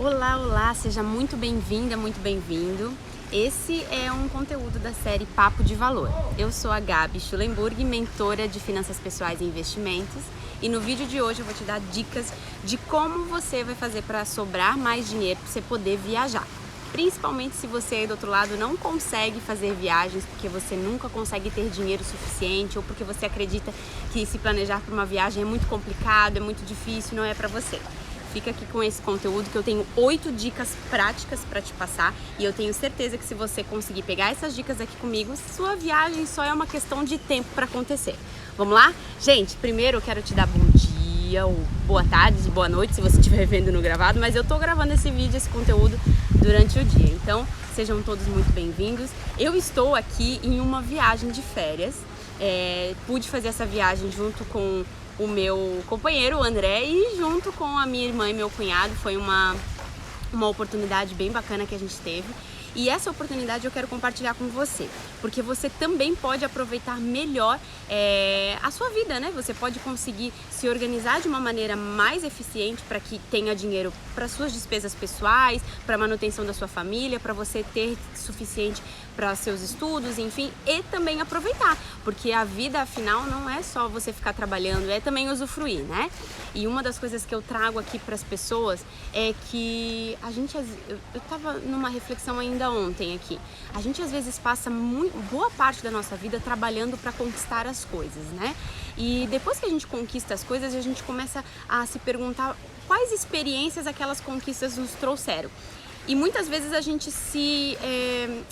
Olá, olá, seja muito bem-vinda, muito bem-vindo. Esse é um conteúdo da série Papo de Valor. Eu sou a Gabi Schulenburg, mentora de finanças pessoais e investimentos, e no vídeo de hoje eu vou te dar dicas de como você vai fazer para sobrar mais dinheiro para você poder viajar. Principalmente se você aí do outro lado não consegue fazer viagens porque você nunca consegue ter dinheiro suficiente ou porque você acredita que se planejar para uma viagem é muito complicado, é muito difícil, não é para você. Fica aqui com esse conteúdo que eu tenho 8 dicas práticas para te passar e eu tenho certeza que se você conseguir pegar essas dicas aqui comigo, sua viagem só é uma questão de tempo para acontecer. Vamos lá? Gente, primeiro eu quero te dar bom dia, ou boa tarde, boa noite se você estiver vendo no gravado, mas eu tô gravando esse vídeo, esse conteúdo durante o dia, então sejam todos muito bem-vindos. Eu estou aqui em uma viagem de férias, pude fazer essa viagem junto com o meu companheiro, o André, e junto com a minha irmã e meu cunhado. Foi uma oportunidade bem bacana que a gente teve. E essa oportunidade eu quero compartilhar com você, porque você também pode aproveitar melhor a sua vida, né? Você pode conseguir se organizar de uma maneira mais eficiente para que tenha dinheiro para suas despesas pessoais, para a manutenção da sua família, para você ter suficiente para seus estudos, enfim, e também aproveitar, porque a vida, afinal, não é só você ficar trabalhando, é também usufruir, né? E uma das coisas que eu trago aqui para as pessoas é que a gente, eu tava numa reflexão ainda ontem aqui, a gente às vezes passa boa parte da nossa vida trabalhando para conquistar as coisas, né? E depois que a gente conquista as coisas, a gente começa a se perguntar quais experiências aquelas conquistas nos trouxeram. E muitas vezes a gente se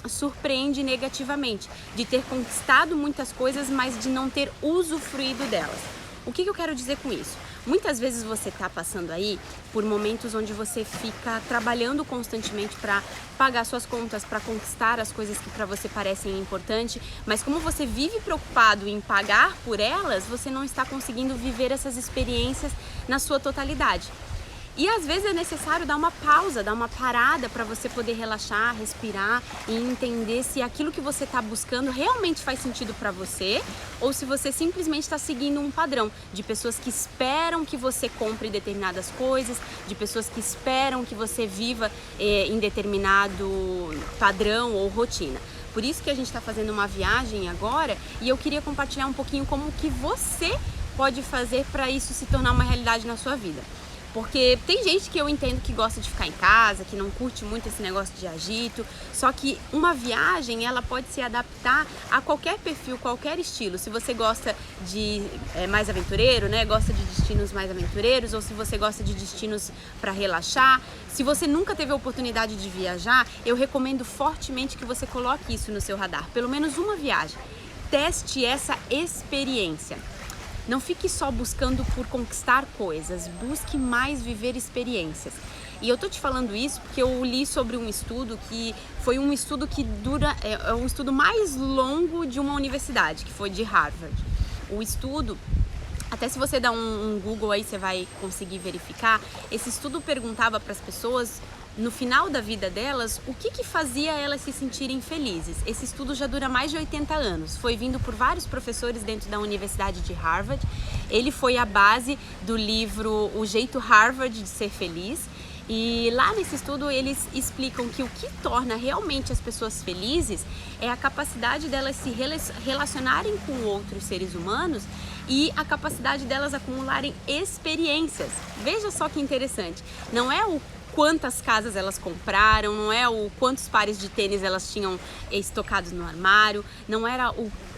surpreende negativamente de ter conquistado muitas coisas, mas de não ter usufruído delas. O que eu quero dizer com isso? Muitas vezes você está passando aí por momentos onde você fica trabalhando constantemente para pagar suas contas, para conquistar as coisas que para você parecem importantes, mas como você vive preocupado em pagar por elas, você não está conseguindo viver essas experiências na sua totalidade. E às vezes é necessário dar uma pausa, dar uma parada para você poder relaxar, respirar e entender se aquilo que você está buscando realmente faz sentido para você ou se você simplesmente está seguindo um padrão de pessoas que esperam que você compre determinadas coisas, de pessoas que esperam que você viva em determinado padrão ou rotina. Por isso que a gente está fazendo uma viagem agora e eu queria compartilhar um pouquinho como que você pode fazer para isso se tornar uma realidade na sua vida. Porque tem gente que eu entendo que gosta de ficar em casa, que não curte muito esse negócio de agito, só que uma viagem ela pode se adaptar a qualquer perfil, qualquer estilo. Se você gosta de mais aventureiro, né, gosta de destinos mais aventureiros, ou se você gosta de destinos para relaxar. Se você nunca teve a oportunidade de viajar, eu recomendo fortemente que você coloque isso no seu radar, pelo menos uma viagem. Teste essa experiência. Não fique só buscando por conquistar coisas, busque mais viver experiências. E eu tô te falando isso porque eu li sobre um estudo que foi um estudo que é um estudo mais longo de uma universidade, que foi de Harvard. O estudo, até se você dar um Google aí, você vai conseguir verificar, esse estudo perguntava para as pessoas, no final da vida delas, o que fazia elas se sentirem felizes. Esse estudo já dura mais de 80 anos, foi vindo por vários professores dentro da Universidade de Harvard. Ele foi a base do livro O Jeito Harvard de Ser Feliz. E lá nesse estudo eles explicam que o que torna realmente as pessoas felizes é a capacidade delas se relacionarem com outros seres humanos e a capacidade delas acumularem experiências. Veja só que interessante, não é o quantas casas elas compraram, não é o quantos pares de tênis elas tinham estocados no armário, não era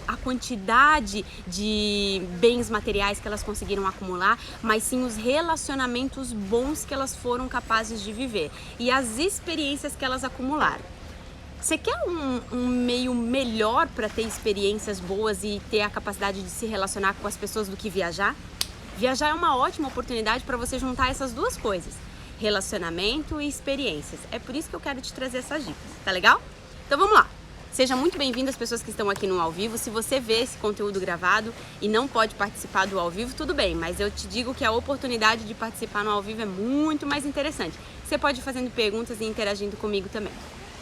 a quantidade de bens materiais que elas conseguiram acumular, mas sim os relacionamentos bons que elas foram capazes de viver e as experiências que elas acumularam. Você quer um meio melhor para ter experiências boas e ter a capacidade de se relacionar com as pessoas do que viajar? Viajar é uma ótima oportunidade para você juntar essas duas coisas, relacionamento e experiências. É por isso que eu quero te trazer essas dicas, tá legal? Então vamos lá! Seja muito bem-vindo às pessoas que estão aqui no ao vivo. Se você vê esse conteúdo gravado e não pode participar do ao vivo, tudo bem, mas eu te digo que a oportunidade de participar no ao vivo é muito mais interessante. Você pode ir fazendo perguntas e interagindo comigo também.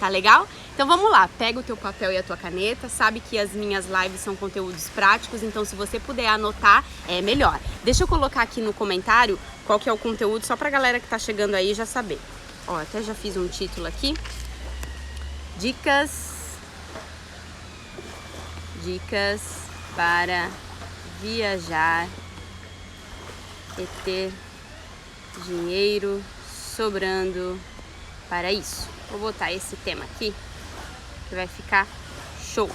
Tá legal? Então vamos lá, pega o teu papel e a tua caneta, sabe que as minhas lives são conteúdos práticos, então se você puder anotar, é melhor. Deixa eu colocar aqui no comentário qual que é o conteúdo, só pra galera que tá chegando aí já saber. Ó, até já fiz um título aqui. Dicas para viajar e ter dinheiro sobrando para isso. Vou botar esse tema aqui que vai ficar show.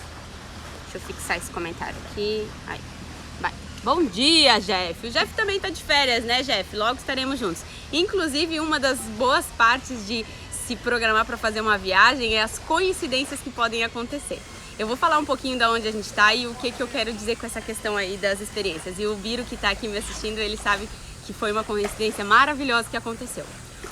Deixa eu fixar esse comentário aqui. Aí, vai. Bom dia, Jeff. O Jeff também tá de férias, né, Jeff? Logo estaremos juntos. Inclusive, uma das boas partes de se programar para fazer uma viagem é as coincidências que podem acontecer. Eu vou falar um pouquinho da onde a gente tá e o que eu quero dizer com essa questão aí das experiências. E o Biro, que tá aqui me assistindo, ele sabe que foi uma coincidência maravilhosa que aconteceu.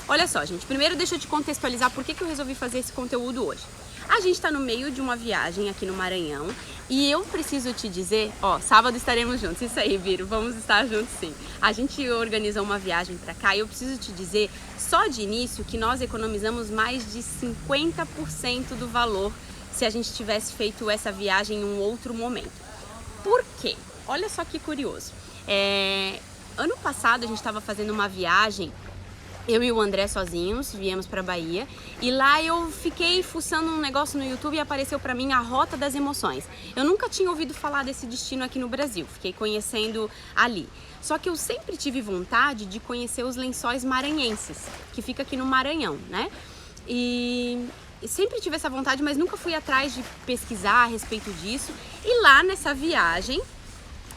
Olha só, gente, primeiro deixa eu te contextualizar por que eu resolvi fazer esse conteúdo hoje. A gente tá no meio de uma viagem aqui no Maranhão e eu preciso te dizer, ó, sábado estaremos juntos, isso aí, Biro, vamos estar juntos sim. A gente organizou uma viagem pra cá e eu preciso te dizer, só de início, que nós economizamos mais de 50% do valor se a gente tivesse feito essa viagem em um outro momento. Por quê? Olha só que curioso. Ano passado a gente estava fazendo uma viagem, eu e o André sozinhos, viemos para Bahia, e lá eu fiquei fuçando um negócio no YouTube e apareceu para mim a Rota das Emoções. Eu nunca tinha ouvido falar desse destino aqui no Brasil, fiquei conhecendo ali. Só que eu sempre tive vontade de conhecer os Lençóis Maranhenses, que fica aqui no Maranhão, né? E sempre tive essa vontade, mas nunca fui atrás de pesquisar a respeito disso. E lá nessa viagem,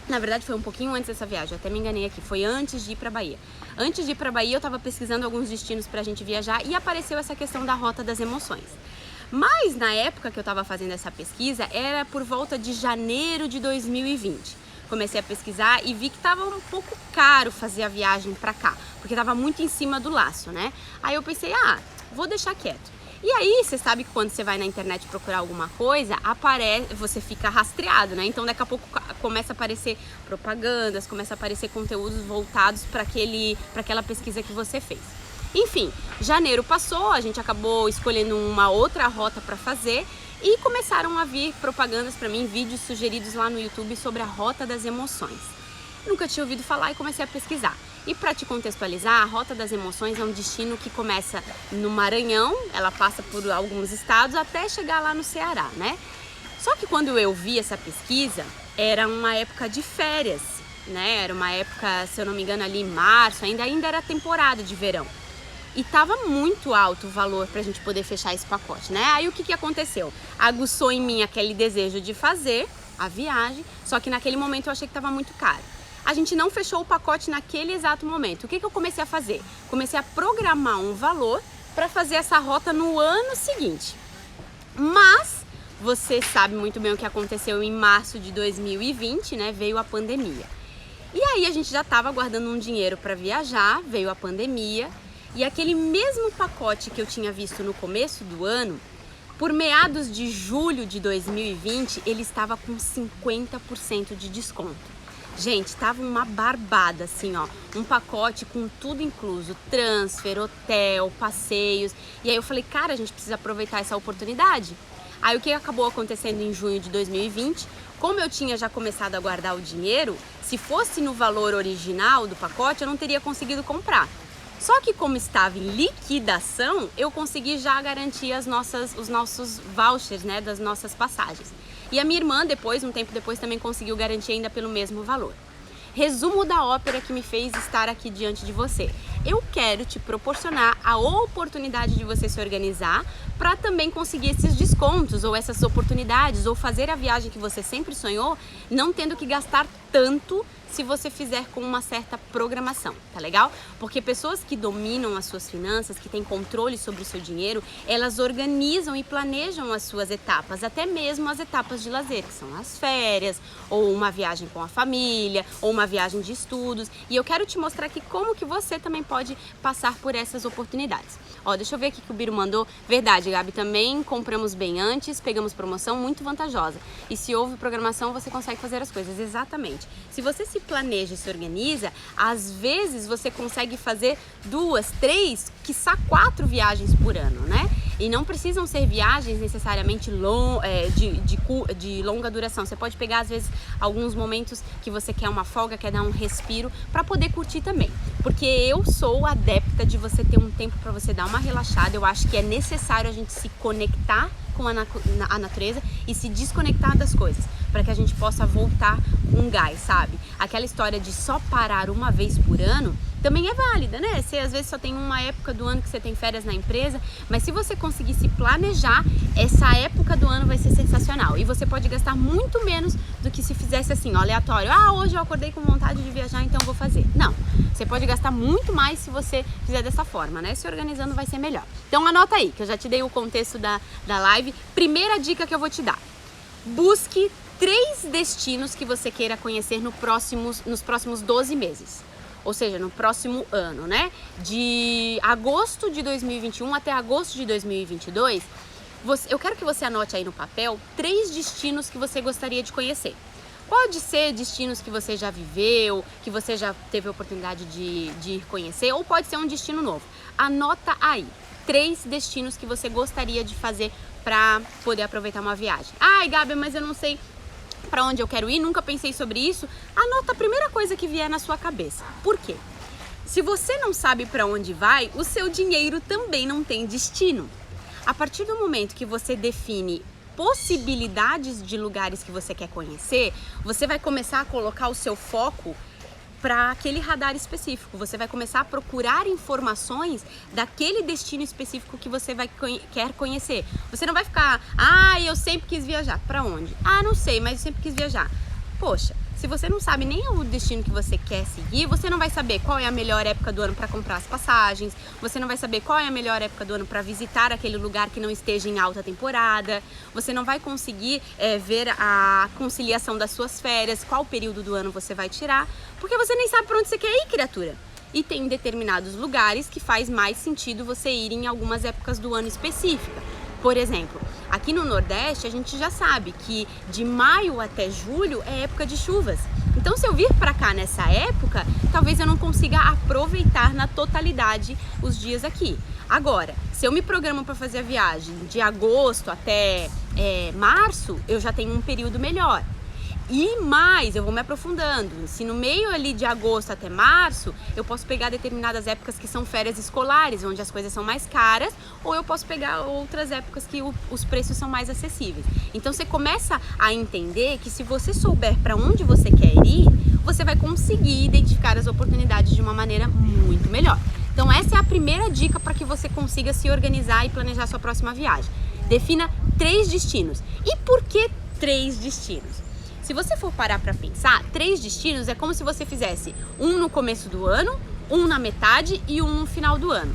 na verdade foi um pouquinho antes dessa viagem, eu até me enganei aqui, foi antes de ir pra Bahia. Antes de ir pra Bahia eu tava pesquisando alguns destinos pra gente viajar e apareceu essa questão da Rota das Emoções. Mas na época que eu tava fazendo essa pesquisa, era por volta de janeiro de 2020. Comecei a pesquisar e vi que tava um pouco caro fazer a viagem pra cá, porque tava muito em cima do laço, né? Aí eu pensei, vou deixar quieto. E aí, você sabe que quando você vai na internet procurar alguma coisa, você fica rastreado, né? Então daqui a pouco começa a aparecer propagandas, começa a aparecer conteúdos voltados para aquela pesquisa que você fez. Enfim, janeiro passou, a gente acabou escolhendo uma outra rota para fazer e começaram a vir propagandas para mim, vídeos sugeridos lá no YouTube sobre a Rota das Emoções. Nunca tinha ouvido falar e comecei a pesquisar. E para te contextualizar, a Rota das Emoções é um destino que começa no Maranhão, ela passa por alguns estados até chegar lá no Ceará, né? Só que quando eu vi essa pesquisa, era uma época de férias, né? Era uma época, se eu não me engano, ali em março, ainda era temporada de verão. E tava muito alto o valor pra gente poder fechar esse pacote, né? Aí o que aconteceu? Aguçou em mim aquele desejo de fazer a viagem, só que naquele momento eu achei que tava muito caro. A gente não fechou o pacote naquele exato momento. O que eu comecei a fazer? Comecei a programar um valor para fazer essa rota no ano seguinte. Mas você sabe muito bem o que aconteceu em março de 2020, né? Veio a pandemia. E aí a gente já estava guardando um dinheiro para viajar, veio a pandemia e aquele mesmo pacote que eu tinha visto no começo do ano, por meados de julho de 2020, ele estava com 50% de desconto. Gente, tava uma barbada, assim, ó, um pacote com tudo incluso, transfer, hotel, passeios. E aí eu falei, cara, a gente precisa aproveitar essa oportunidade. Aí o que acabou acontecendo em junho de 2020, como eu tinha já começado a guardar o dinheiro, se fosse no valor original do pacote, eu não teria conseguido comprar. Só que como estava em liquidação, eu consegui já garantir os nossos vouchers, né, das nossas passagens. E a minha irmã depois, um tempo depois, também conseguiu garantir ainda pelo mesmo valor. Resumo da ópera que me fez estar aqui diante de você. Eu quero te proporcionar a oportunidade de você se organizar para também conseguir esses descontos ou essas oportunidades ou fazer a viagem que você sempre sonhou, não tendo que gastar tanto se você fizer com uma certa programação, tá legal? Porque pessoas que dominam as suas finanças, que têm controle sobre o seu dinheiro, elas organizam e planejam as suas etapas, até mesmo as etapas de lazer, que são as férias, ou uma viagem com a família, ou uma viagem de estudos. E eu quero te mostrar aqui como que você também pode passar por essas oportunidades. Ó, deixa eu ver aqui que o Biro mandou. Verdade, Gabi, também compramos bem antes, pegamos promoção muito vantajosa. E se houve programação, você consegue fazer as coisas. Exatamente. Se você se planeja e se organiza, às vezes você consegue fazer 2, 3, quiçá 4 viagens por ano, né? E não precisam ser viagens necessariamente de longa duração. Você pode pegar, às vezes, alguns momentos que você quer uma folga, quer dar um respiro, para poder curtir também. Porque eu sou adepta de você ter um tempo para você dar uma relaxada. Eu acho que é necessário a gente se conectar com a natureza e se desconectar das coisas, para que a gente possa voltar com gás, sabe? Aquela história de só parar uma vez por ano também é válida, né? Você às vezes só tem uma época do ano que você tem férias na empresa, mas se você conseguir se planejar, essa época do ano vai ser sensacional. E você pode gastar muito menos do que se fizesse assim, ó, aleatório. Ah, hoje eu acordei com vontade de viajar, então vou fazer. Não, você pode gastar muito mais se você fizer dessa forma, né? Se organizando vai ser melhor. Então anota aí, que eu já te dei o contexto da live. Primeira dica que eu vou te dar: busque 3 destinos que você queira conhecer nos próximos 12 meses. Ou seja, no próximo ano, né? De agosto de 2021 até agosto de 2022, eu quero que você anote aí no papel 3 destinos que você gostaria de conhecer. Pode ser destinos que você já viveu, que você já teve a oportunidade de ir conhecer, ou pode ser um destino novo. Anota aí 3 destinos que você gostaria de fazer para poder aproveitar uma viagem. Ai, Gabi, mas eu não sei para onde eu quero ir, nunca pensei sobre isso. Anota a primeira coisa que vier na sua cabeça. Por quê? Se você não sabe para onde vai, o seu dinheiro também não tem destino. A partir do momento que você define possibilidades de lugares que você quer conhecer, você vai começar a colocar o seu foco para aquele radar específico. Você vai começar a procurar informações daquele destino específico que você quer conhecer. Você não vai ficar, eu sempre quis viajar. Para onde? Não sei, mas eu sempre quis viajar. Poxa, se você não sabe nem o destino que você quer seguir, você não vai saber qual é a melhor época do ano para comprar as passagens, você não vai saber qual é a melhor época do ano para visitar aquele lugar que não esteja em alta temporada, você não vai conseguir ver a conciliação das suas férias, qual período do ano você vai tirar, porque você nem sabe para onde você quer ir, criatura. E tem determinados lugares que faz mais sentido você ir em algumas épocas do ano específicas. Por exemplo, aqui no Nordeste a gente já sabe que de maio até julho é época de chuvas. Então, se eu vir para cá nessa época, talvez eu não consiga aproveitar na totalidade os dias aqui. Agora, se eu me programo para fazer a viagem de agosto até março, eu já tenho um período melhor. E mais, eu vou me aprofundando. Se no meio ali de agosto até março, eu posso pegar determinadas épocas que são férias escolares, onde as coisas são mais caras, ou eu posso pegar outras épocas que os preços são mais acessíveis. Então você começa a entender que se você souber para onde você quer ir, você vai conseguir identificar as oportunidades de uma maneira muito melhor. Então essa é a primeira dica para que você consiga se organizar e planejar sua próxima viagem. Defina 3 destinos. E por que 3 destinos? Se você for parar para pensar, 3 destinos é como se você fizesse um no começo do ano, um na metade e um no final do ano.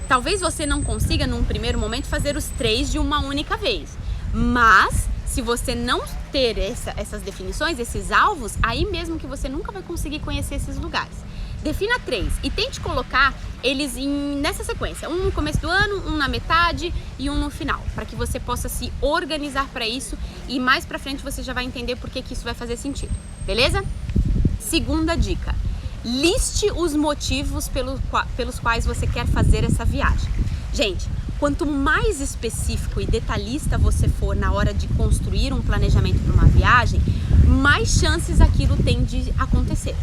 Talvez você não consiga, num primeiro momento, fazer os 3 de uma única vez. Mas, se você não ter essas definições, esses alvos, aí mesmo que você nunca vai conseguir conhecer esses lugares. Defina 3 e tente colocar eles nessa sequência, um no começo do ano, um na metade e um no final, para que você possa se organizar para isso e mais para frente você já vai entender por que isso vai fazer sentido, beleza? Segunda dica: liste os motivos pelos quais você quer fazer essa viagem. Gente, quanto mais específico e detalhista você for na hora de construir um planejamento para uma viagem, mais chances aquilo tem de acontecer.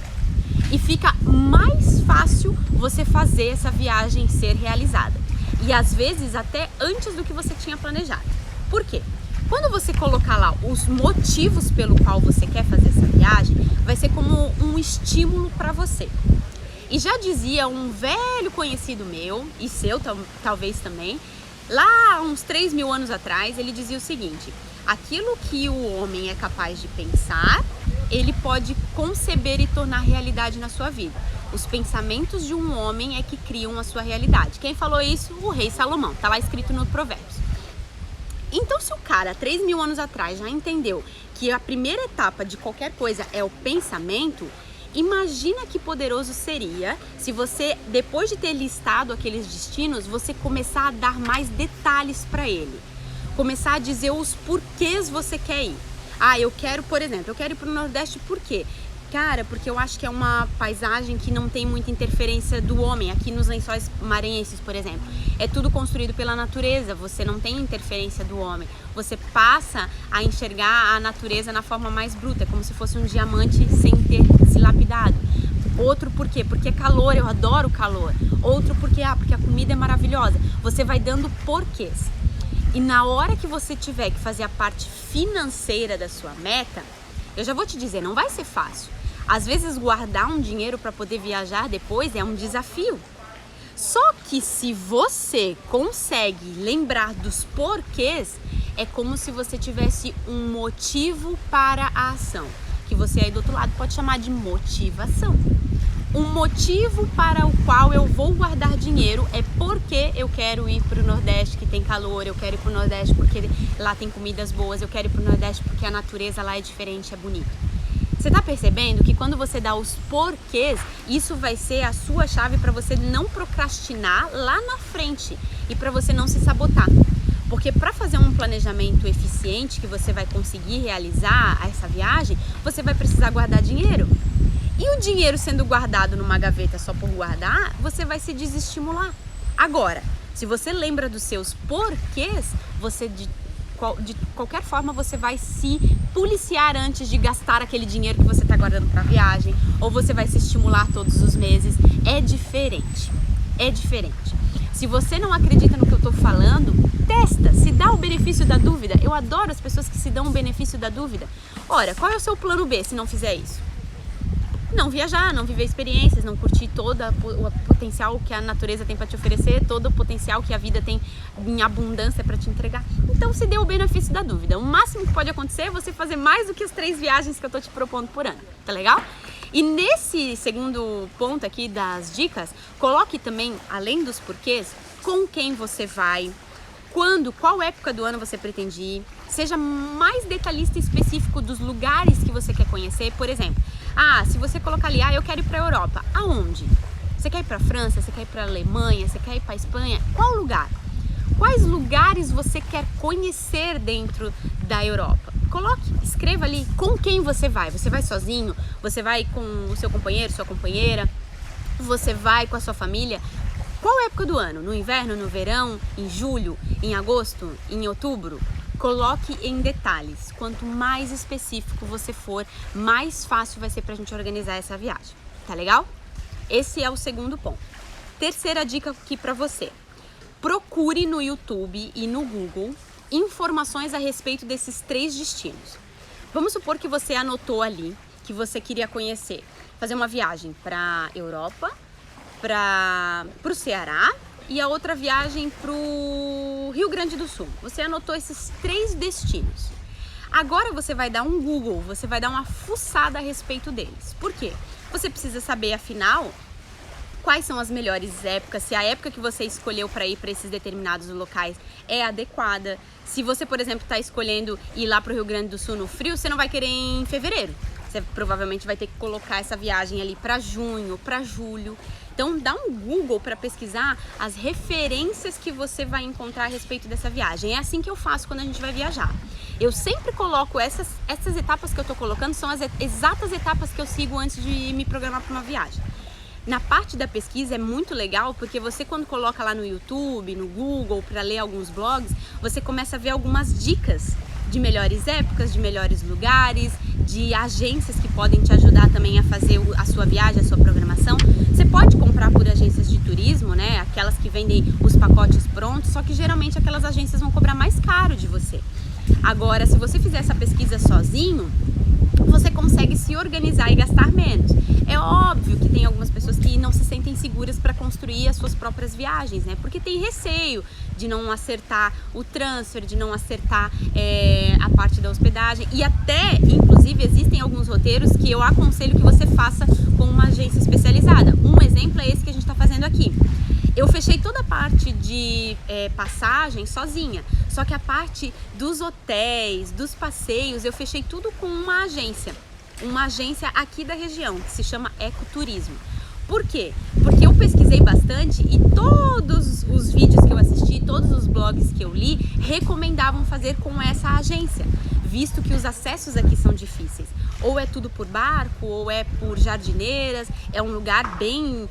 E fica mais fácil você fazer essa viagem ser realizada. E às vezes até antes do que você tinha planejado. Por quê? Quando você colocar lá os motivos pelo qual você quer fazer essa viagem, vai ser como um estímulo para você. E já dizia um velho conhecido meu, e seu talvez também, lá uns 3.000 anos atrás, ele dizia o seguinte: aquilo que o homem é capaz de pensar, ele pode conceber e tornar realidade na sua vida. Os pensamentos de um homem é que criam a sua realidade. Quem falou isso? O rei Salomão. Está lá escrito no Provérbios. Então, se o cara, 3.000 anos atrás, já entendeu que a primeira etapa de qualquer coisa é o pensamento, imagina que poderoso seria se você, depois de ter listado aqueles destinos, você começar a dar mais detalhes para ele. Começar a dizer os porquês você quer ir. Eu quero, por exemplo, eu quero ir para o Nordeste por quê? Cara, porque eu acho que é uma paisagem que não tem muita interferência do homem. Aqui nos Lençóis Maranhenses, por exemplo, é tudo construído pela natureza, você não tem interferência do homem. Você passa a enxergar a natureza na forma mais bruta, é como se fosse um diamante sem ter se lapidado. Outro por quê? Porque é calor, eu adoro calor. Outro porque a comida é maravilhosa. Você vai dando porquês. E na hora que você tiver que fazer a parte financeira da sua meta, eu já vou te dizer, não vai ser fácil. Às vezes guardar um dinheiro para poder viajar depois é um desafio. Só que se você consegue lembrar dos porquês, é como se você tivesse um motivo para a ação, que você aí do outro lado pode chamar de motivação. Um motivo para o qual eu vou guardar dinheiro é porque eu quero ir para o Nordeste que tem calor, eu quero ir para o Nordeste porque lá tem comidas boas, eu quero ir para o Nordeste porque a natureza lá é diferente, é bonito. Você tá percebendo que quando você dá os porquês, isso vai ser a sua chave para você não procrastinar lá na frente e para você não se sabotar. Porque para fazer um planejamento eficiente que você vai conseguir realizar essa viagem, você vai precisar guardar dinheiro. E o dinheiro sendo guardado numa gaveta só por guardar, você vai se desestimular. Agora, se você lembra dos seus porquês, você de qualquer forma você vai se policiar antes de gastar aquele dinheiro que você está guardando para a viagem, ou você vai se estimular todos os meses. É diferente, é diferente. Se você não acredita no que eu estou falando, testa, se dá o benefício da dúvida. Eu adoro as pessoas que se dão o benefício da dúvida. Ora, qual é o seu plano B se não fizer isso? Não viajar, não viver experiências, não curtir todo o potencial que a natureza tem para te oferecer, todo o potencial que a vida tem em abundância para te entregar. Então se dê o benefício da dúvida. O máximo que pode acontecer é você fazer mais do que as 3 viagens que eu tô te propondo por ano, tá legal? E nesse segundo ponto aqui das dicas, coloque também, além dos porquês, com quem você vai, quando, qual época do ano você pretende ir, seja mais detalhista e específico dos lugares que você quer conhecer. Por exemplo, se você colocar ali, eu quero ir para a Europa, aonde? Você quer ir para a França, você quer ir para a Alemanha, você quer ir para a Espanha? Qual lugar? Quais lugares você quer conhecer dentro da Europa? Coloque, escreva ali com quem você vai. Você vai sozinho? Você vai com o seu companheiro, sua companheira? Você vai com a sua família? Qual época do ano? No inverno, no verão, em julho, em agosto, em outubro? Coloque em detalhes. Quanto mais específico você for, mais fácil vai ser pra gente organizar essa viagem. Tá legal? Esse é o segundo ponto. Terceira dica aqui pra você. Procure no YouTube e no Google informações a respeito desses 3 destinos. Vamos supor que você anotou ali que você queria conhecer, fazer uma viagem para Europa, para o Ceará e a outra viagem para o Rio Grande do Sul. Você anotou esses 3 destinos. Agora você vai dar um Google, você vai dar uma fuçada a respeito deles. Por quê? Você precisa saber, afinal, quais são as melhores épocas, se a época que você escolheu para ir para esses determinados locais é adequada. Se você, por exemplo, está escolhendo ir lá para o Rio Grande do Sul no frio, você não vai querer ir em fevereiro. Você provavelmente vai ter que colocar essa viagem ali para junho, para julho. Então dá um Google para pesquisar as referências que você vai encontrar a respeito dessa viagem. É assim que eu faço quando a gente vai viajar. Eu sempre coloco essas etapas que eu estou colocando, são as exatas etapas que eu sigo antes de me programar para uma viagem. Na parte da pesquisa é muito legal, porque você, quando coloca lá no YouTube, no Google, para ler alguns blogs, você começa a ver algumas dicas de melhores épocas, de melhores lugares, de agências que podem te ajudar também a fazer a sua viagem, a sua programação. Você pode comprar por agências de turismo, né? Aquelas que vendem os pacotes prontos, só que geralmente aquelas agências vão cobrar mais caro de você. Agora, se você fizer essa pesquisa sozinho, você consegue se organizar e gastar menos. É óbvio que tem algumas pessoas que não se sentem seguras para construir as suas próprias viagens, né? Porque tem receio de não acertar o transfer, de não acertar a parte da hospedagem. E até, inclusive, existem alguns roteiros que eu aconselho que você faça com uma agência especializada. Um exemplo é esse que a gente está fazendo aqui. Eu fechei toda a parte de passagem sozinha, só que a parte dos hotéis, dos passeios, eu fechei tudo com uma agência aqui da região, que se chama Ecoturismo. Por quê? Porque eu pesquisei bastante e todos os vídeos que eu assisti, todos os blogs que eu li, recomendavam fazer com essa agência, visto que os acessos aqui são difíceis. ou é tudo por barco, ou é por jardineiras, é um lugar bem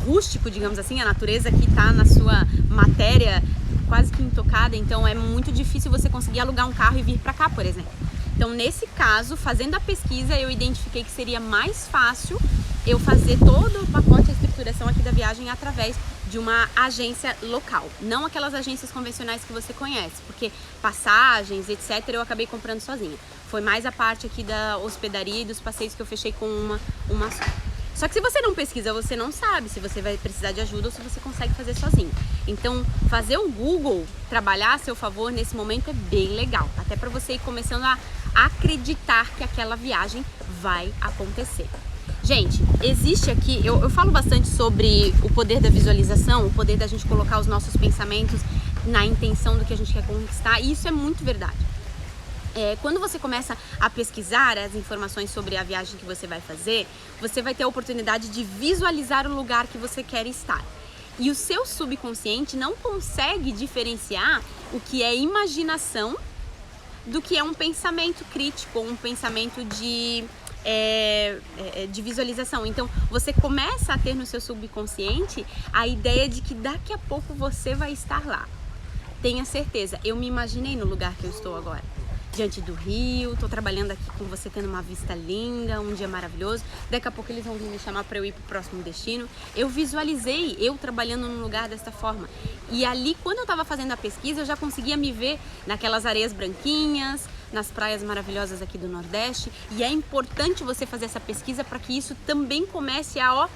rústico, digamos assim, a natureza que está na sua matéria quase que intocada, então é muito difícil você conseguir alugar um carro e vir para cá, por exemplo. Então, nesse caso, fazendo a pesquisa, eu identifiquei que seria mais fácil eu fazer todo o pacote, a estruturação aqui da viagem através de uma agência local, não aquelas agências convencionais que você conhece, porque passagens, etc, eu acabei comprando sozinha. Foi mais a parte aqui da hospedaria e dos passeios que eu fechei com uma só. Só que se você não pesquisa, você não sabe se você vai precisar de ajuda ou se você consegue fazer sozinho. Então, fazer o Google trabalhar a seu favor nesse momento é bem legal, até para você ir começando a acreditar que aquela viagem vai acontecer. Gente, existe aqui, eu falo bastante sobre o poder da visualização, o poder da gente colocar os nossos pensamentos na intenção do que a gente quer conquistar, e isso é muito verdade. Quando você começa a pesquisar as informações sobre a viagem que você vai fazer, você vai ter a oportunidade de visualizar o lugar que você quer estar. E o seu subconsciente não consegue diferenciar o que é imaginação do que é um pensamento crítico, um pensamento de visualização. Então, você começa a ter no seu subconsciente a ideia de que daqui a pouco você vai estar lá. Tenha certeza, eu me imaginei no lugar que eu estou agora. Diante do rio, tô trabalhando aqui com você, tendo uma vista linda, um dia maravilhoso. Daqui a pouco eles vão vir me chamar para eu ir pro próximo destino. Eu visualizei eu trabalhando num lugar dessa forma. E ali, quando eu tava fazendo a pesquisa, eu já conseguia me ver naquelas areias branquinhas, nas praias maravilhosas aqui do Nordeste. E é importante você fazer essa pesquisa para que isso também comece a,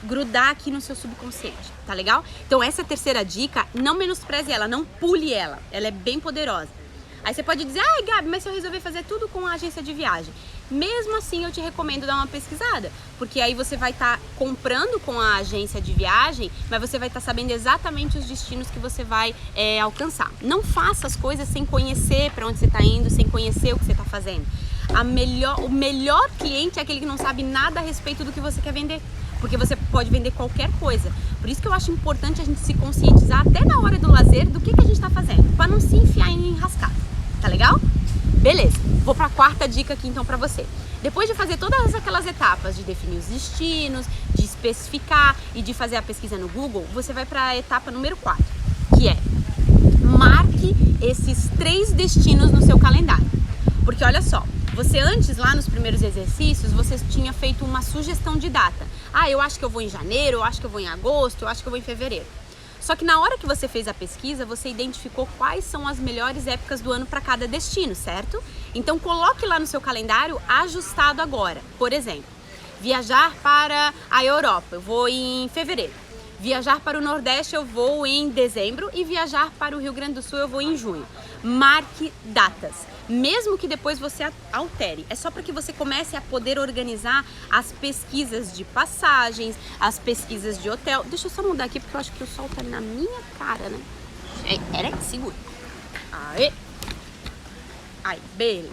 grudar aqui no seu subconsciente, tá legal? Então essa é a terceira dica, não menospreze ela, não pule ela é bem poderosa. Aí você pode dizer, ai Gabi, mas se eu resolver fazer tudo com a agência de viagem, mesmo assim eu te recomendo dar uma pesquisada, porque aí você vai estar comprando com a agência de viagem, mas você vai estar sabendo exatamente os destinos que você vai alcançar. Não faça as coisas sem conhecer para onde você está indo, sem conhecer o que você está fazendo. O melhor cliente é aquele que não sabe nada a respeito do que você quer vender, porque você pode vender qualquer coisa. Por isso que eu acho importante a gente se conscientizar até na hora do lazer do que a gente está fazendo, para não se enfiar em enrascada. Tá legal? Beleza, vou para a quarta dica aqui então para você. Depois de fazer todas aquelas etapas de definir os destinos, de especificar e de fazer a pesquisa no Google, você vai para a etapa número 4, que é marque esses 3 destinos no seu calendário. Porque olha só, você antes, lá nos primeiros exercícios, você tinha feito uma sugestão de data. Ah, eu acho que eu vou em janeiro, eu acho que eu vou em agosto, eu acho que eu vou em fevereiro. Só que na hora que você fez a pesquisa, você identificou quais são as melhores épocas do ano para cada destino, certo? Então coloque lá no seu calendário ajustado agora. Por exemplo, viajar para a Europa, eu vou em fevereiro. Viajar para o Nordeste eu vou em dezembro e viajar para o Rio Grande do Sul eu vou em junho. Marque datas, mesmo que depois você altere. É só para que você comece a poder organizar as pesquisas de passagens, as pesquisas de hotel. Deixa eu só mudar aqui porque eu acho que o sol tá na minha cara, né? Peraí, segura. Aí, beleza.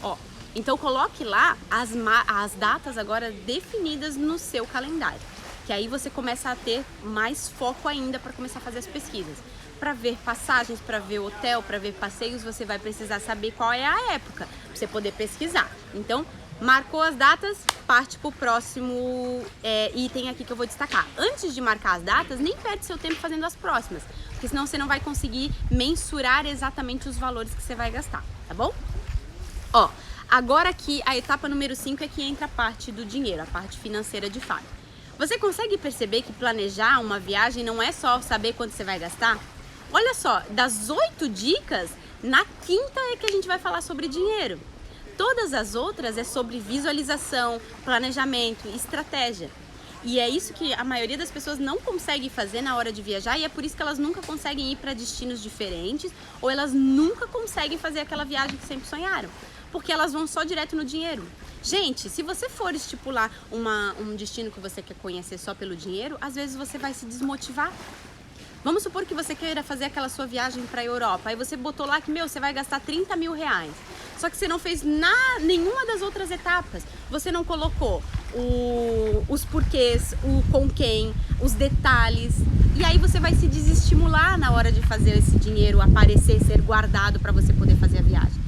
Ó, então coloque lá as datas agora definidas no seu calendário. Que aí você começa a ter mais foco ainda para começar a fazer as pesquisas. Para ver passagens, para ver hotel, para ver passeios, você vai precisar saber qual é a época, para você poder pesquisar. Então, marcou as datas, parte para o próximo item aqui que eu vou destacar. Antes de marcar as datas, nem perde seu tempo fazendo as próximas, porque senão você não vai conseguir mensurar exatamente os valores que você vai gastar, tá bom? Ó, agora aqui a etapa número 5 é que entra a parte do dinheiro, a parte financeira de fato. Você consegue perceber que planejar uma viagem não é só saber quanto você vai gastar? Olha só, das 8 dicas, na 5ª é que a gente vai falar sobre dinheiro. Todas as outras é sobre visualização, planejamento, estratégia. E é isso que a maioria das pessoas não consegue fazer na hora de viajar e é por isso que elas nunca conseguem ir para destinos diferentes ou elas nunca conseguem fazer aquela viagem que sempre sonharam, porque elas vão só direto no dinheiro. Gente, se você for estipular um destino que você quer conhecer só pelo dinheiro, às vezes você vai se desmotivar. Vamos supor que você queira fazer aquela sua viagem para a Europa, aí você botou lá que, você vai gastar 30 mil reais. Só que você não fez nenhuma das outras etapas. Você não colocou os porquês, o com quem, os detalhes. E aí você vai se desestimular na hora de fazer esse dinheiro aparecer, ser guardado para você poder fazer a viagem.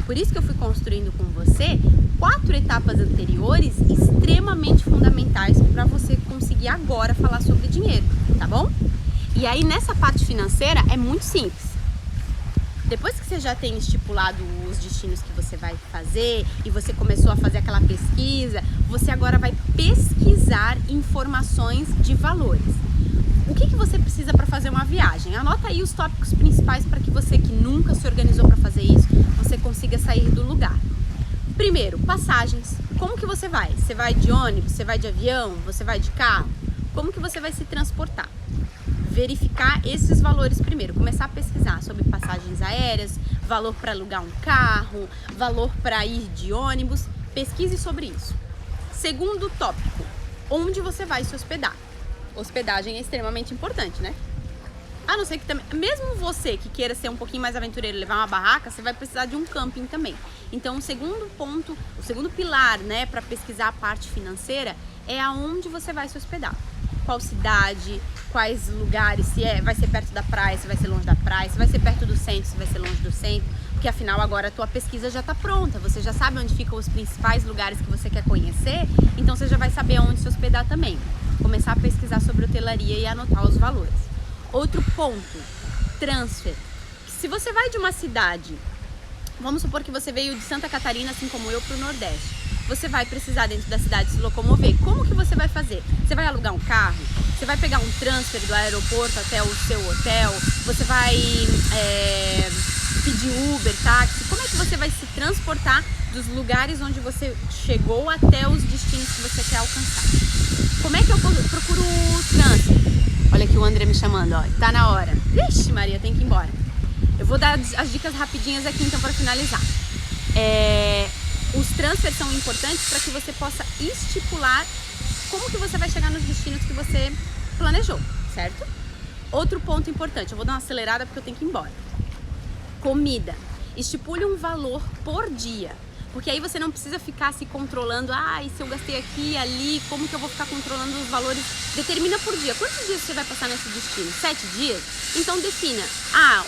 Por isso que eu fui construindo com você 4 etapas anteriores extremamente fundamentais para você conseguir agora falar sobre dinheiro, tá bom? E aí nessa parte financeira é muito simples. Depois que você já tem estipulado os destinos que você vai fazer e você começou a fazer aquela pesquisa, você agora vai pesquisar informações de valores. O que você precisa para fazer uma viagem? Anota aí os tópicos principais para que você que nunca se organizou para fazer isso, você consiga sair do lugar. Primeiro, passagens. Como que você vai? Você vai de ônibus? Você vai de avião? Você vai de carro? Como que você vai se transportar? Verificar esses valores primeiro, começar a pesquisar sobre passagens aéreas, valor para alugar um carro, valor para ir de ônibus, pesquise sobre isso. Segundo tópico, onde você vai se hospedar? Hospedagem é extremamente importante, né? A não ser que também, mesmo você que queira ser um pouquinho mais aventureiro e levar uma barraca, você vai precisar de um camping também. Então, o segundo ponto, o segundo pilar, né, para pesquisar a parte financeira é aonde você vai se hospedar. Qual cidade, quais lugares, vai ser perto da praia, se vai ser longe da praia, se vai ser perto do centro, se vai ser longe do centro, porque afinal agora a tua pesquisa já está pronta, você já sabe onde ficam os principais lugares que você quer conhecer, então você já vai saber onde se hospedar também. Começar a pesquisar sobre hotelaria e anotar os valores. Outro ponto, transfer. Se você vai de uma cidade, vamos supor que você veio de Santa Catarina, assim como eu, para o Nordeste. Você vai precisar dentro da cidade se locomover. Como que você vai fazer? Você vai alugar um carro? Você vai pegar um transfer do aeroporto até o seu hotel? Você vai pedir Uber, táxi? Como é que você vai se transportar dos lugares onde você chegou até os destinos que você quer alcançar? Como é que eu procuro o transfer? Olha aqui o André me chamando, ó. Tá na hora. Vixe, Maria, tem que ir embora. Eu vou dar as dicas rapidinhas aqui então para finalizar. Os transfers são importantes para que você possa estipular como que você vai chegar nos destinos que você planejou, certo? Outro ponto importante, eu vou dar uma acelerada porque eu tenho que ir embora. Comida. Estipule um valor por dia, porque aí você não precisa ficar se controlando, e se eu gastei aqui, ali, como que eu vou ficar controlando os valores? Determina por dia. Quantos dias você vai passar nesse destino? 7 dias? Então defina,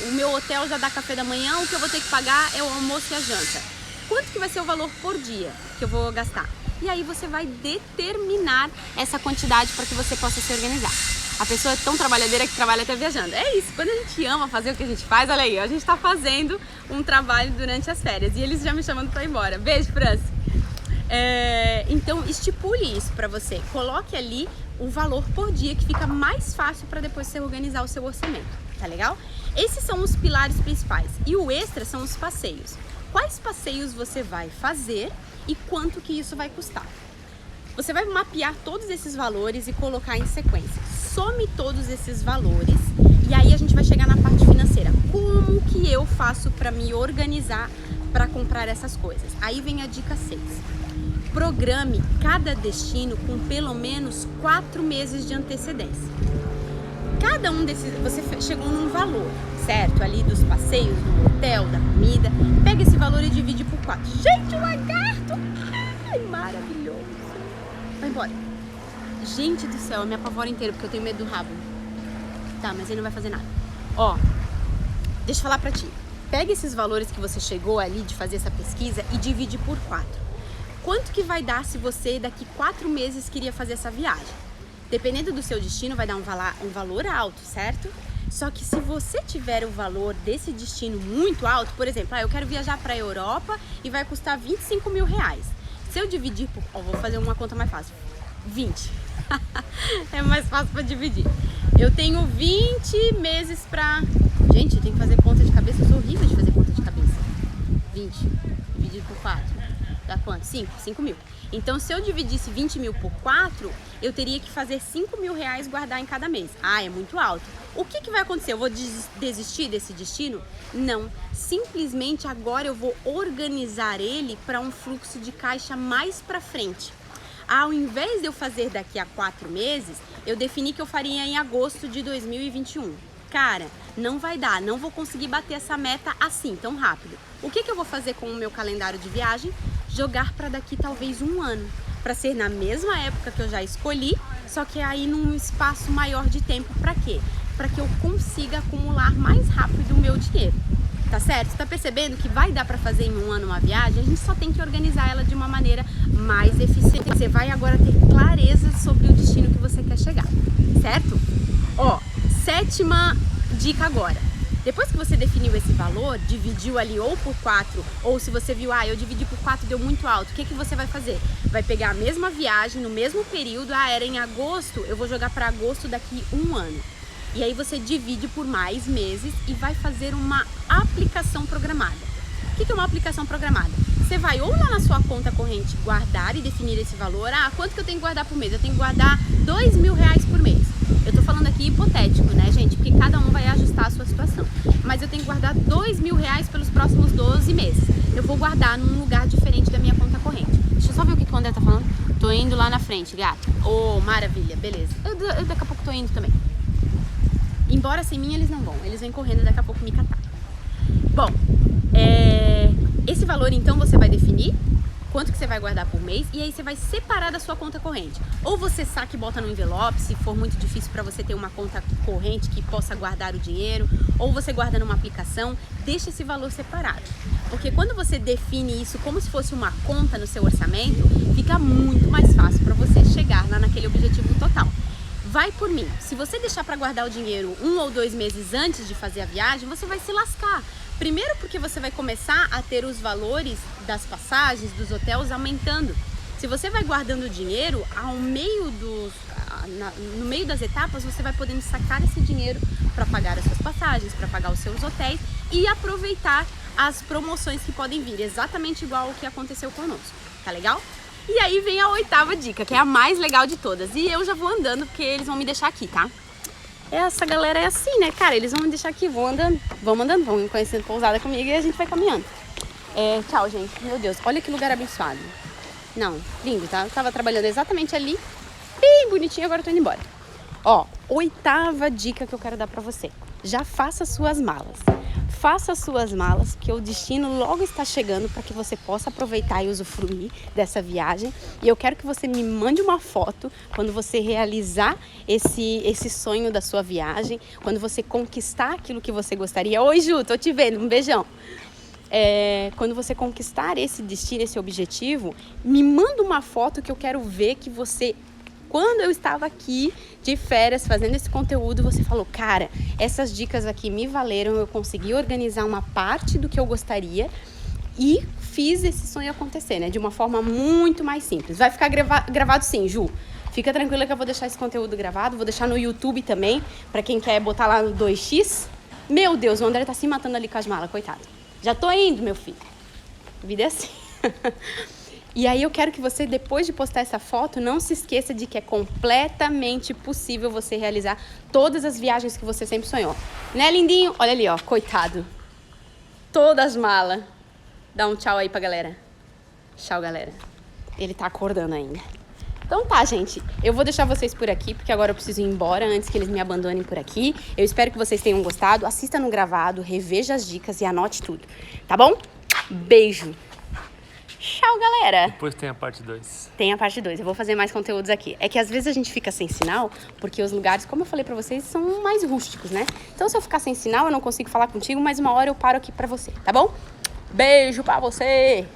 o meu hotel já dá café da manhã, o que eu vou ter que pagar é o almoço e a janta. Quanto que vai ser o valor por dia que eu vou gastar? E aí você vai determinar essa quantidade para que você possa se organizar. A pessoa é tão trabalhadeira que trabalha até viajando. É isso, quando a gente ama fazer o que a gente faz, olha aí, a gente está fazendo um trabalho durante as férias e eles já me chamando para ir embora. Beijo, França! Então estipule isso para você, coloque ali o valor por dia que fica mais fácil para depois você organizar o seu orçamento, tá legal? Esses são os pilares principais e o extra são os passeios. Quais passeios você vai fazer e quanto que isso vai custar? Você vai mapear todos esses valores e colocar em sequência. Some todos esses valores e aí a gente vai chegar na parte financeira. Como que eu faço para me organizar para comprar essas coisas? Aí vem a dica 6. Programe cada destino com pelo menos 4 meses de antecedência. Cada um desses, você chegou num valor, certo? Ali dos passeios, do hotel, da comida. Pega esse valor e divide por 4. Gente, o lagarto! Ai, maravilhoso! Vai embora. Gente do céu, eu me apavoro inteiro porque eu tenho medo do rabo. Tá, mas ele não vai fazer nada. Ó, deixa eu falar pra ti. Pega esses valores que você chegou ali de fazer essa pesquisa e divide por 4. Quanto que vai dar se você daqui 4 meses queria fazer essa viagem? Dependendo do seu destino, vai dar um valor alto, certo? Só que se você tiver o valor desse destino muito alto, por exemplo, eu quero viajar para a Europa e vai custar 25 mil reais. Se eu dividir por... vou fazer uma conta mais fácil. 20. É mais fácil para dividir. Eu tenho 20 meses para... Gente, eu tenho que fazer conta de cabeça. Eu sou horrível de fazer conta de cabeça. 20 dividido por 4. Dá quanto? 5 mil. Então, se eu dividisse 20 mil por 4, eu teria que fazer 5 mil reais guardar em cada mês. É muito alto. O que vai acontecer? Eu vou desistir desse destino? Não. Simplesmente agora eu vou organizar ele para um fluxo de caixa mais para frente. Ao invés de eu fazer daqui a 4 meses, eu defini que eu faria em agosto de 2021. Cara, não vai dar, não vou conseguir bater essa meta assim, tão rápido. O que eu vou fazer com o meu calendário de viagem? Jogar para daqui talvez 1 ano, para ser na mesma época que eu já escolhi, só que aí num espaço maior de tempo. Para quê? Para que eu consiga acumular mais rápido o meu dinheiro. tá certo? Você tá percebendo que vai dar pra fazer em um ano uma viagem? A gente só tem que organizar ela de uma maneira mais eficiente. Você vai agora ter clareza sobre o destino que você quer chegar, certo? Ó, 7ª dica agora. Depois que você definiu esse valor, dividiu ali ou por 4, ou se você viu, eu dividi por 4, deu muito alto, o que você vai fazer? Vai pegar a mesma viagem, no mesmo período, era em agosto, eu vou jogar para agosto daqui um ano. E aí você divide por mais meses e vai fazer uma aplicação programada. O que é uma aplicação programada? Você vai ou lá na sua conta corrente guardar e definir esse valor. Quanto que eu tenho que guardar por mês? Eu tenho que guardar R$2.000 por mês. Eu tô falando aqui hipotético, né, gente? Porque cada um vai ajustar a sua situação. Mas eu tenho que guardar R$2.000 pelos próximos 12 meses. Eu vou guardar num lugar diferente da minha conta corrente. Deixa eu só ver o que o André tá falando. Tô indo lá na frente, gata. Maravilha, beleza. Eu daqui a pouco tô indo também. Embora sem mim eles não vão. Eles vêm correndo daqui a pouco me catar. Bom, esse valor então você vai definir quanto que você vai guardar por mês e aí você vai separar da sua conta corrente. Ou você saca e bota no envelope, se for muito difícil para você ter uma conta corrente que possa guardar o dinheiro, ou você guarda numa aplicação, deixa esse valor separado. Porque quando você define isso como se fosse uma conta no seu orçamento, fica muito mais fácil para você chegar lá naquele objetivo total. Vai por mim, se você deixar para guardar o dinheiro 1 ou 2 meses antes de fazer a viagem, você vai se lascar. Primeiro porque você vai começar a ter os valores das passagens, dos hotéis aumentando. Se você vai guardando o dinheiro, no meio das etapas, você vai podendo sacar esse dinheiro para pagar as suas passagens, para pagar os seus hotéis e aproveitar as promoções que podem vir, exatamente igual ao que aconteceu conosco, tá legal? E aí vem a 8ª dica, que é a mais legal de todas. E eu já vou andando, porque eles vão me deixar aqui, tá? Essa galera é assim, né, cara? Eles vão me deixar aqui, vão me conhecendo pousada comigo e a gente vai caminhando. Tchau, gente. Meu Deus, olha que lugar abençoado. Não, lindo, tá? Eu tava trabalhando exatamente ali, bem bonitinho, agora eu tô indo embora. Ó, 8ª dica que eu quero dar pra você. Já faça suas malas. Faça suas malas, porque o destino logo está chegando para que você possa aproveitar e usufruir dessa viagem. E eu quero que você me mande uma foto quando você realizar esse sonho da sua viagem, quando você conquistar aquilo que você gostaria. Oi, Ju, tô te vendo, um beijão. Quando você conquistar esse destino, esse objetivo, me manda uma foto que eu quero ver que você... Quando eu estava aqui de férias fazendo esse conteúdo, você falou, cara, essas dicas aqui me valeram, eu consegui organizar uma parte do que eu gostaria e fiz esse sonho acontecer, né? De uma forma muito mais simples. Vai ficar gravado sim, Ju. Fica tranquila que eu vou deixar esse conteúdo gravado, vou deixar no YouTube também, pra quem quer botar lá no 2x. Meu Deus, o André tá se matando ali com as malas, coitado. Já tô indo, meu filho. A vida é assim. E aí eu quero que você, depois de postar essa foto, não se esqueça de que é completamente possível você realizar todas as viagens que você sempre sonhou. Né, lindinho? Olha ali, ó, coitado. Todas as malas. Dá um tchau aí pra galera. Tchau, galera. Ele tá acordando ainda. Então tá, gente. Eu vou deixar vocês por aqui, porque agora eu preciso ir embora antes que eles me abandonem por aqui. Eu espero que vocês tenham gostado. Assista no gravado, reveja as dicas e anote tudo. Tá bom? Beijo. Tchau, galera! Depois tem a parte 2. Tem a parte 2, eu vou fazer mais conteúdos aqui. É que às vezes a gente fica sem sinal, porque os lugares, como eu falei pra vocês, são mais rústicos, né? Então se eu ficar sem sinal, eu não consigo falar contigo, mas uma hora eu paro aqui pra você, tá bom? Beijo pra você!